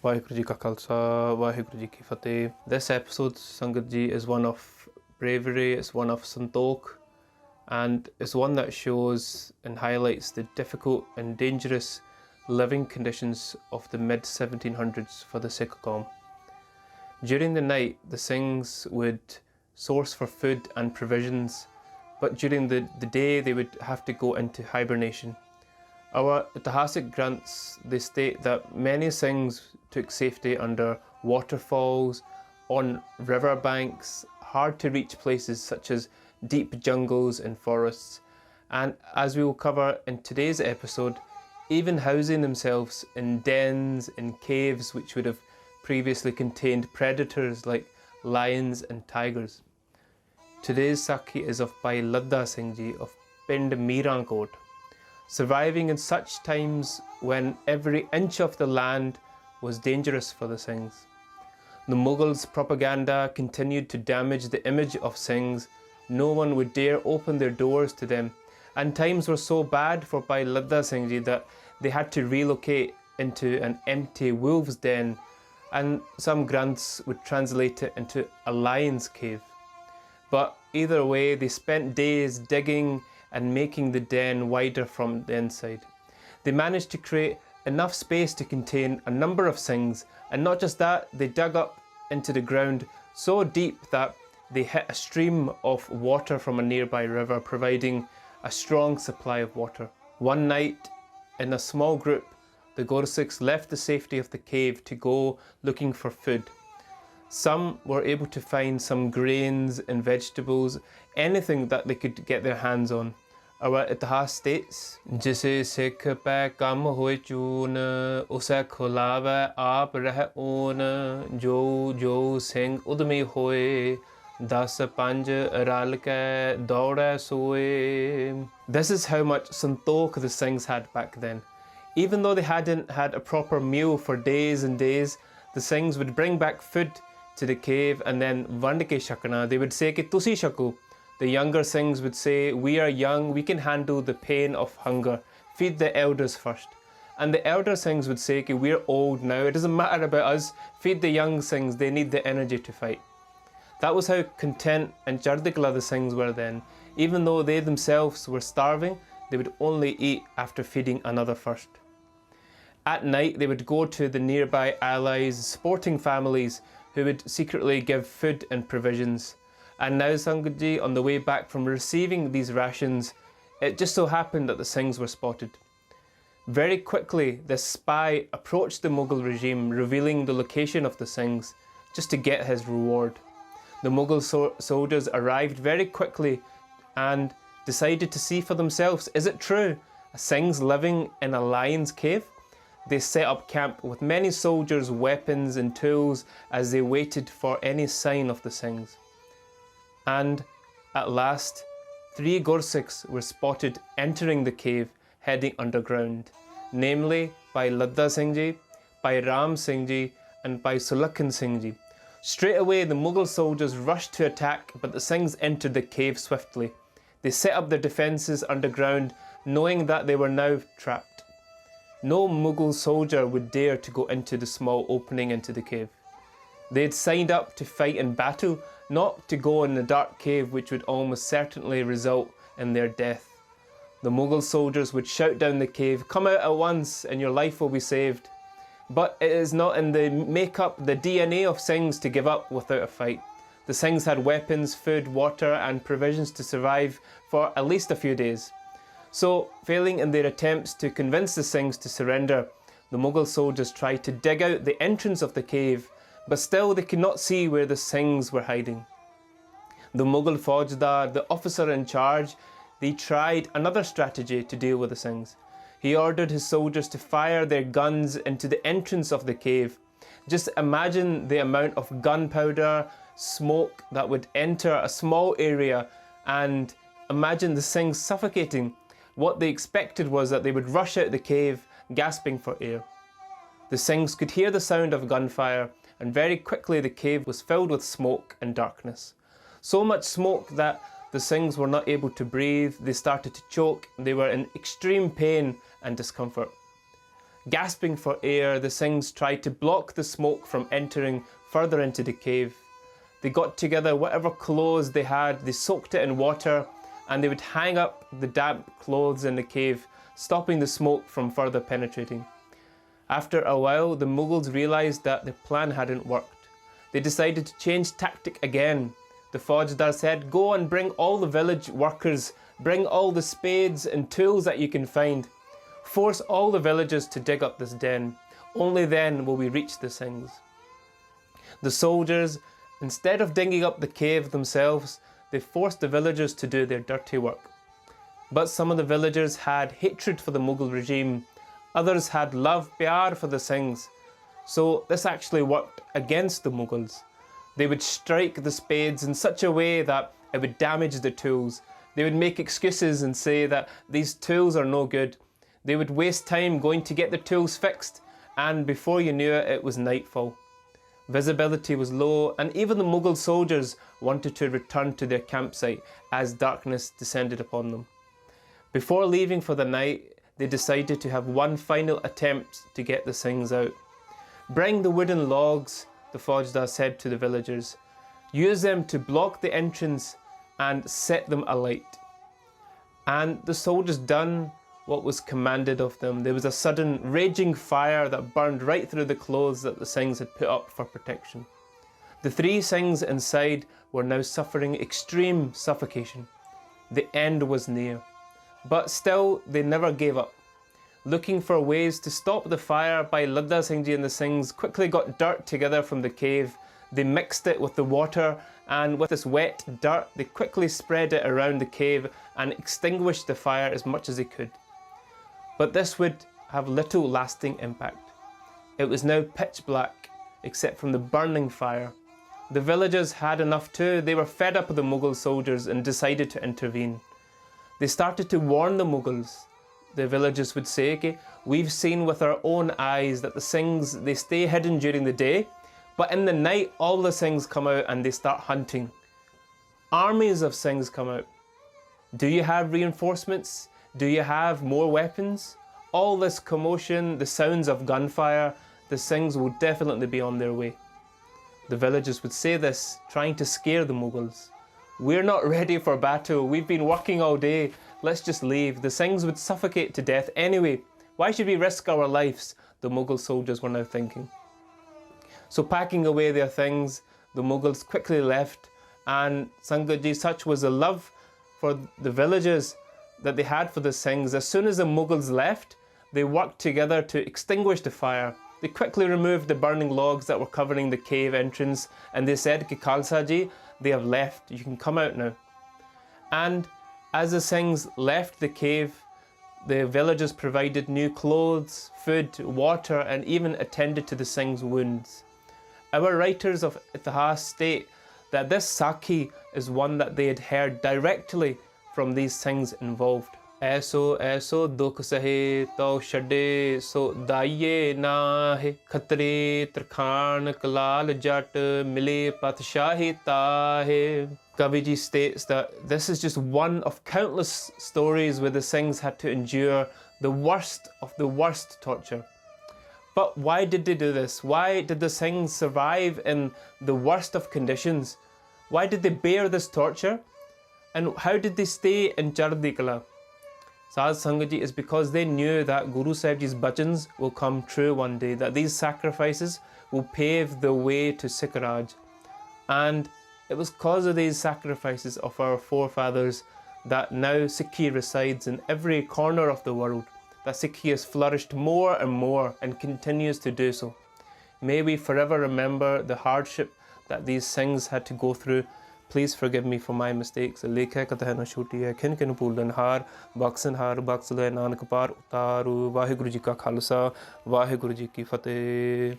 Vaheguru Ji Ka Khalsa, Vaheguru Ji Ki Fateh. This episode, Sangat Ji, is one of bravery, it's one of santokh, and it's one that shows and highlights the difficult and dangerous living conditions of the mid-1700s for the Sikh Qaum. During the night, the Singhs would source for food and provisions, but during the day they would have to go into hibernation. Our Itihasic grants, they state that many Singhs took safety under waterfalls, on riverbanks, hard to reach places such as deep jungles and forests, and as we will cover in today's episode, even housing themselves in dens and caves which would have previously contained predators like lions and tigers. Today's Sakhi is of Bhai Ladha Singh Ji of Pind Mirankot, surviving in such times when every inch of the land was dangerous for the Singhs. The Mughals' propaganda continued to damage the image of Singhs. No one would dare open their doors to them, and times were so bad for Bhai Ladha Singh Ji that they had to relocate into an empty wolf's den, and some granths would translate it into a lion's cave. But either way, they spent days digging and making the den wider from the inside. They managed to create enough space to contain a number of Singhs, and not just that, they dug up into the ground so deep that they hit a stream of water from a nearby river, providing a strong supply of water. One night, in a small group, the Gursikhs left the safety of the cave to go looking for food. Some were able to find some grains and vegetables, anything that they could get their hands on. Our Itihas states, "Jise Sikh pe kam hoye choon, use khulave aap reh oon, jo Singh udmi hoye, das panj ral ke daude soe." This is how much santokh the Singhs had back then. Even though they hadn't had a proper meal for days and days, the Singhs would bring back food to the cave and then vand ke shakna. They would say ki tusi shaku. The younger Singhs would say, "We are young, we can handle the pain of hunger. Feed the elders first." And the elder Singhs would say, ki we're old now, it doesn't matter about us. Feed the young Singhs, they need the energy to fight. That was how content and chardigla the Singhs were then. Even though they themselves were starving, they would only eat after feeding another first. At night, they would go to the nearby allies, sporting families, who would secretly give food and provisions. And now, Sangat Ji, on the way back from receiving these rations, it just so happened that the Singhs were spotted. Very quickly, this spy approached the Mughal regime, revealing the location of the Singhs, just to get his reward. The Mughal soldiers arrived very quickly and decided to see for themselves, is it true? Singhs living in a lion's cave? They set up camp with many soldiers, weapons and tools as they waited for any sign of the Singhs. And at last, 3 Gursikhs were spotted entering the cave, heading underground, namely Bhai Ladha Singh Ji, Bhai Ram Singh Ji and Bhai Sulakhan Singh Ji. Straight away, the Mughal soldiers rushed to attack, but the Singhs entered the cave swiftly. They set up their defences underground, knowing that they were now trapped. No Mughal soldier would dare to go into the small opening into the cave. They had signed up to fight in battle, not to go in the dark cave which would almost certainly result in their death. The Mughal soldiers would shout down the cave, "Come out at once and your life will be saved." But it is not in the makeup, the DNA of Singhs to give up without a fight. The Singhs had weapons, food, water and provisions to survive for at least a few days. So, failing in their attempts to convince the Singhs to surrender, the Mughal soldiers tried to dig out the entrance of the cave, but still they could not see where the Singhs were hiding. The Mughal Faujdar, the officer in charge, they tried another strategy to deal with the Singhs. He ordered his soldiers to fire their guns into the entrance of the cave. Just imagine the amount of gunpowder, smoke that would enter a small area, and imagine the Singhs suffocating. What they expected was that they would rush out the cave, gasping for air. The Singhs could hear the sound of gunfire, and very quickly the cave was filled with smoke and darkness. So much smoke that the Singhs were not able to breathe, they started to choke, they were in extreme pain and discomfort. Gasping for air, the Singhs tried to block the smoke from entering further into the cave. They got together whatever clothes they had, they soaked it in water, and they would hang up the damp clothes in the cave, stopping the smoke from further penetrating. After a while, the Mughals realised that their plan hadn't worked. They decided to change tactic again. The Faujdar said, "Go and bring all the village workers, bring all the spades and tools that you can find. Force all the villagers to dig up this den. Only then will we reach the Singhs." The soldiers, instead of digging up the cave themselves, they forced the villagers to do their dirty work. But some of the villagers had hatred for the Mughal regime. Others had love, pyar for the Singhs. So this actually worked against the Mughals. They would strike the spades in such a way that it would damage the tools. They would make excuses and say that these tools are no good. They would waste time going to get the tools fixed, and before you knew it, it was nightfall. Visibility was low, and even the Mughal soldiers wanted to return to their campsite as darkness descended upon them. Before leaving for the night, they decided to have one final attempt to get the Singhs out. "Bring the wooden logs," the Faujdar said to the villagers. "Use them to block the entrance and set them alight." And the soldiers done what was commanded of them. There was a sudden raging fire that burned right through the clothes that the Singhs had put up for protection. The three Singhs inside were now suffering extreme suffocation. The end was near. But still, they never gave up. Looking for ways to stop the fire, Bhai Ladha Singh Ji and the Singhs quickly got dirt together from the cave. They mixed it with the water, and with this wet dirt, they quickly spread it around the cave and extinguished the fire as much as they could. But this would have little lasting impact. It was now pitch black, except from the burning fire. The villagers had enough too. They were fed up with the Mughal soldiers and decided to intervene. They started to warn the Mughals. The villagers would say, "Okay, we've seen with our own eyes that the Singhs, they stay hidden during the day, but in the night all the Singhs come out and they start hunting. Armies of Singhs come out. Do you have reinforcements? Do you have more weapons? All this commotion, the sounds of gunfire, the Singhs will definitely be on their way." The villagers would say this, trying to scare the Mughals. "We're not ready for battle. We've been working all day. Let's just leave. The Singhs would suffocate to death anyway. Why should we risk our lives?" the Mughal soldiers were now thinking. So packing away their things, the Mughals quickly left, and Sangat Ji, such was the love for the villagers that they had for the Singhs. As soon as the Mughals left, they worked together to extinguish the fire. They quickly removed the burning logs that were covering the cave entrance, and they said, "Ki Khalsa Ji, they have left. You can come out now." And as the Singhs left the cave, the villagers provided new clothes, food, water, and even attended to the Singhs' wounds. Our writers of Itihas state that this Sakhi is one that they had heard directly from these Singhs involved. "Aso dukh sahe tau shade so daiye na hai khatre tarkhan kalal jat mile patshahi ta hai." Kaviji states that this is just one of countless stories where the Singhs had to endure the worst of the worst torture. But why did they do this? Why did the Singhs survive in the worst of conditions? Why did they bear this torture? And how did they stay in Chardi Kala? Saz Sangat Ji, is because they knew that Guru Sahib Ji's bhajans will come true one day, that these sacrifices will pave the way to Sikh Raj. And it was because of these sacrifices of our forefathers that now Sikhi resides in every corner of the world, that Sikhi has flourished more and more and continues to do so. May we forever remember the hardship that these Singhs had to go through. Please forgive me for my mistakes. Lekha katahana shuti hai khin kin poolan har baksan har baksle nanak par utaru. Vaheguru Ji ka Khalsa, Vaheguru Ji ki Fateh.